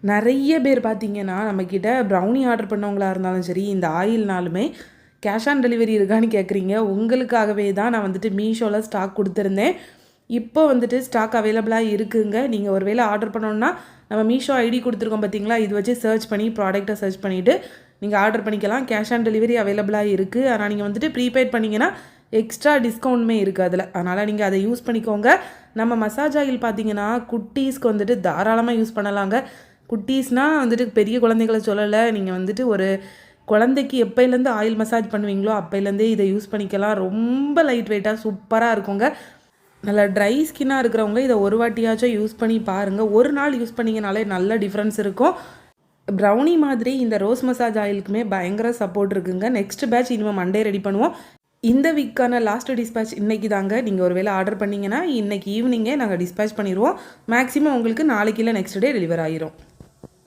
நிறைய பேர் பார்த்தீங்கன்னா நம்மக்கிட்ட ப்ரௌனி ஆர்டர் பண்ணவங்களா இருந்தாலும் சரி, இந்த ஆயில்னாலுமே கேஷ் ஆன் டெலிவரி இருக்கான்னு கேட்குறீங்க. உங்களுக்காகவே தான் நான் வந்துட்டு மீஷோவில் ஸ்டாக் கொடுத்துருந்தேன். இப்போ வந்துட்டு ஸ்டாக் அவைலபிளாக இருக்குங்க. நீங்கள் ஒரு வேளை ஆர்டர் பண்ணணுன்னா நம்ம மீஷோ ஐடி கொடுத்துருக்கோம் பார்த்தீங்களா, இது வச்சு சர்ச் பண்ணி ப்ராடக்ட்டை சர்ச் பண்ணிவிட்டு நீங்கள் ஆர்டர் பண்ணிக்கலாம். கேஷ் ஆன் டெலிவரி அவைலபிளாக இருக்குது. ஆனால் நீங்கள் வந்துட்டு ப்ரீபெய்ட் பண்ணிங்கன்னா எக்ஸ்ட்ரா டிஸ்கவுண்ட்டுமே இருக்குது அதில். அதனால் நீங்கள் அதை யூஸ் பண்ணிக்கோங்க. நம்ம மசாஜ் ஆயில் பார்த்தீங்கன்னா குட்டீஸ்க்கு வந்துட்டு தாராளமாக யூஸ் பண்ணலாங்க. குட்டீஸ்னால் வந்துட்டு பெரிய குழந்தைகளை சொல்லலை. நீங்கள் வந்துட்டு ஒரு குழந்தைக்கு எப்போலேருந்து ஆயில் மசாஜ் பண்ணுவீங்களோ அப்போலேருந்தே இதை யூஸ் பண்ணிக்கலாம். ரொம்ப லைட் வெயிட்டாக சூப்பராக இருக்குங்க. நல்லா ட்ரை ஸ்கின்னாக இருக்கிறவங்க இதை ஒரு வாட்டியாச்சும் யூஸ் பண்ணி பாருங்கள். ஒரு நாள் யூஸ் பண்ணிங்கனாலே நல்ல டிஃப்ரென்ஸ் இருக்கும். ப்ரௌனி மாதிரி இந்த ரோஸ் மசாஜ் ஆயிலுக்குமே பயங்கர சப்போர்ட் இருக்குங்க. நெக்ஸ்ட் பேட்ச் இனிமேல் மண்டே ரெடி பண்ணுவோம். இந்த வீக்கான லாஸ்ட் டிஸ்பேட்ச் இன்றைக்கி தாங்க. நீங்கள் ஒரு வேளை ஆர்டர் பண்ணிங்கன்னா இன்றைக்கி ஈவினிங்கே நாங்கள் டிஸ்பேட்ச் பண்ணிடுவோம். மேக்ஸிமம் உங்களுக்கு நாளைக்கு இல்லை நெக்ஸ்ட் டே டெலிவர் ஆகிரும்.